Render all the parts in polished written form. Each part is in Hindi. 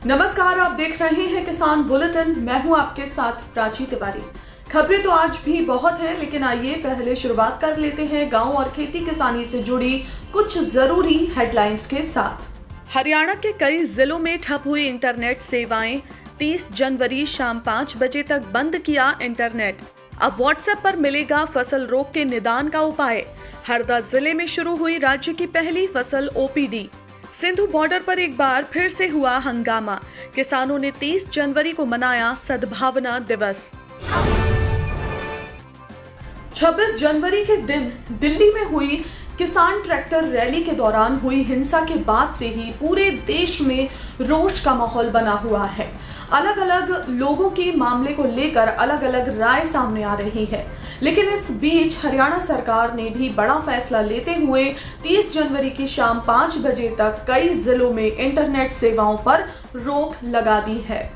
नमस्कार, आप देख रहे हैं किसान बुलेटिन। मैं हूं आपके साथ प्राची तिवारी। खबरें तो आज भी बहुत हैं, लेकिन आइए पहले शुरुआत कर लेते हैं गांव और खेती किसानी से जुड़ी कुछ जरूरी हेडलाइंस के साथ। हरियाणा के कई जिलों में ठप हुई इंटरनेट सेवाएं। 30 जनवरी शाम 5 बजे तक बंद किया इंटरनेट। अब व्हाट्सएप पर मिलेगा फसल रोग के निदान का उपाय। हरदा जिले में शुरू हुई राज्य की पहली फसल ओपीडी। सिंधु बॉर्डर पर एक बार फिर से हुआ हंगामा। किसानों ने 30 जनवरी को मनाया सद्भावना दिवस। 26 जनवरी के दिन दिल्ली में हुई किसान ट्रैक्टर रैली के दौरान हुई हिंसा के बाद से ही पूरे देश में रोष का माहौल बना हुआ है। अलग अलग लोगों के मामले को लेकर अलग अलग राय सामने आ रही है, लेकिन इस बीच हरियाणा सरकार ने भी बड़ा फैसला लेते हुए 30 जनवरी की शाम 5 बजे तक कई जिलों में इंटरनेट सेवाओं पर रोक लगा दी है।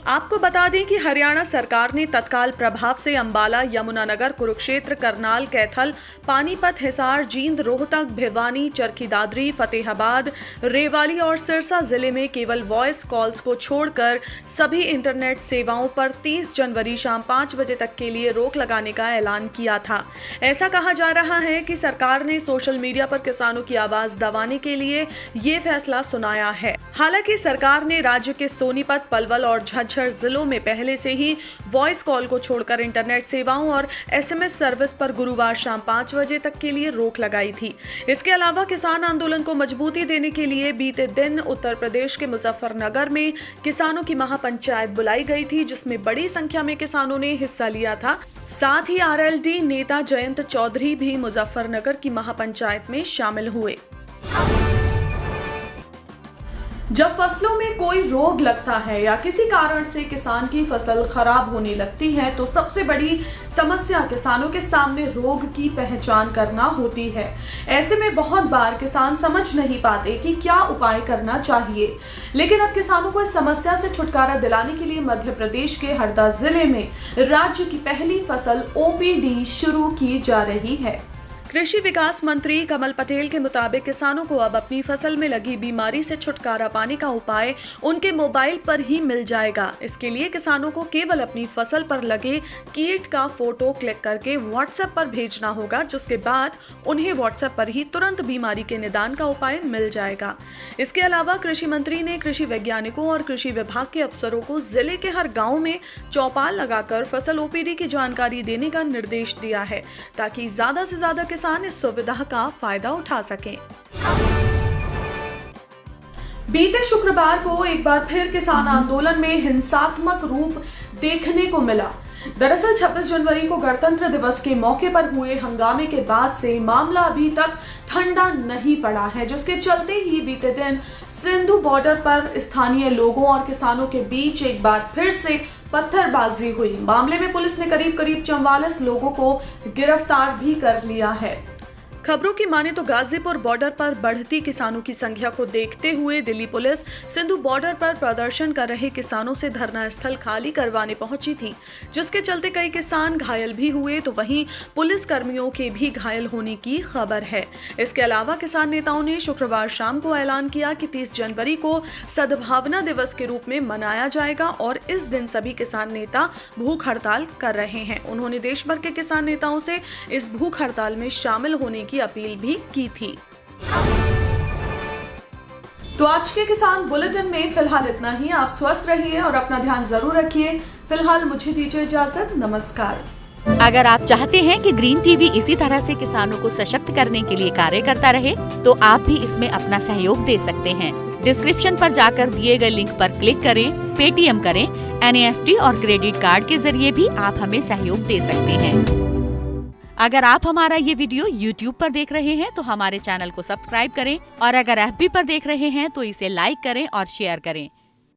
आपको बता दें कि हरियाणा सरकार ने तत्काल प्रभाव से अंबाला, यमुनानगर, कुरुक्षेत्र, करनाल, कैथल, पानीपत, हिसार, जींद, रोहतक, भिवानी, चरखी दादरी, फतेहाबाद, रेवाड़ी और सिरसा जिले में केवल वॉइस कॉल्स को छोड़कर सभी इंटरनेट सेवाओं पर 30 जनवरी शाम 5 बजे तक के लिए रोक लगाने का ऐलान किया था। ऐसा कहा जा रहा है कि सरकार ने सोशल मीडिया पर किसानों की आवाज दबाने के लिए ये फैसला सुनाया है। हालांकि सरकार ने राज्य के सोनीपत, पलवल और झज्जर जिलों में पहले से ही वॉइस कॉल को छोड़कर इंटरनेट सेवाओं और एसएमएस सर्विस पर गुरुवार शाम 5 बजे तक के लिए रोक लगाई थी। इसके अलावा किसान आंदोलन को मजबूती देने के लिए बीते दिन उत्तर प्रदेश के मुजफ्फरनगर में किसानों की महापंचायत बुलाई गई थी, जिसमें बड़ी संख्या में किसानों ने हिस्सा लिया था। साथ ही आरएलडी नेता जयंत चौधरी भी मुजफ्फरनगर की महापंचायत में शामिल हुए। जब फसलों में कोई रोग लगता है या किसी कारण से किसान की फसल खराब होने लगती है, तो सबसे बड़ी समस्या किसानों के सामने रोग की पहचान करना होती है। ऐसे में बहुत बार किसान समझ नहीं पाते कि क्या उपाय करना चाहिए, लेकिन अब किसानों को इस समस्या से छुटकारा दिलाने के लिए मध्य प्रदेश के हरदा जिले में राज्य की पहली फसल ओपीडी शुरू की जा रही है। कृषि विकास मंत्री कमल पटेल के मुताबिक किसानों को अब अपनी फसल में लगी बीमारी से छुटकारा पाने का उपाय उनके मोबाइल पर ही मिल जाएगा। इसके लिए किसानों को केवल अपनी फसल पर लगे कीट का फोटो क्लिक करके व्हाट्सएप पर भेजना होगा, जिसके बाद उन्हें व्हाट्सएप पर ही तुरंत बीमारी के निदान का उपाय मिल जाएगा। इसके अलावा कृषि मंत्री ने कृषि वैज्ञानिकों और कृषि विभाग के अफसरों को जिले के हर गाँव में चौपाल लगाकर फसल ओपीडी की जानकारी देने का निर्देश दिया है, ताकि ज्यादा से ज्यादा किसान इस सुविधा का फायदा उठा सकें। बीते शुक्रवार को एक बार फिर किसान आंदोलन में हिंसात्मक रूप देखने को मिला। दरअसल 26 जनवरी को गणतंत्र दिवस के मौके पर हुए हंगामे के बाद से मामला अभी तक ठंडा नहीं पड़ा है, जिसके चलते ही बीते दिन सिंधु बॉर्डर पर स्थानीय लोगों और किसानों के बीच एक बार फिर से पत्थरबाजी हुई। मामले में पुलिस ने करीब 44 लोगों को गिरफ्तार भी कर लिया है। खबरों की माने तो गाजीपुर बॉर्डर पर बढ़ती किसानों की संख्या को देखते हुए दिल्ली पुलिस सिंधु बॉर्डर पर प्रदर्शन कर रहे किसानों से धरना स्थल खाली करवाने पहुंची थी, जिसके चलते कई किसान घायल भी हुए, तो वहीं पुलिस कर्मियों के भी घायल होने की खबर है। इसके अलावा किसान नेताओं ने शुक्रवार शाम को ऐलान किया कि 30 जनवरी को सद्भावना दिवस के रूप में मनाया जाएगा और इस दिन सभी किसान नेता भूख हड़ताल कर रहे हैं। उन्होंने देश भर के किसान नेताओं से इस भूख हड़ताल में शामिल होने की अपील भी की थी। तो आज के किसान बुलेटिन में फिलहाल इतना ही। आप स्वस्थ रहिए और अपना ध्यान जरूर रखिए। फिलहाल मुझे दीजिए इजाजत। नमस्कार। अगर आप चाहते हैं कि ग्रीन टीवी इसी तरह से किसानों को सशक्त करने के लिए कार्य करता रहे, तो आप भी इसमें अपना सहयोग दे सकते हैं। डिस्क्रिप्शन पर जाकर दिए गए लिंक पर क्लिक करें, पेटीएम करें, एनईएफटी और क्रेडिट कार्ड के जरिए भी आप हमें सहयोग दे सकते हैं। अगर आप हमारा ये वीडियो YouTube पर देख रहे हैं तो हमारे चैनल को सब्सक्राइब करें, और अगर FB पर देख रहे हैं तो इसे लाइक करें और शेयर करें।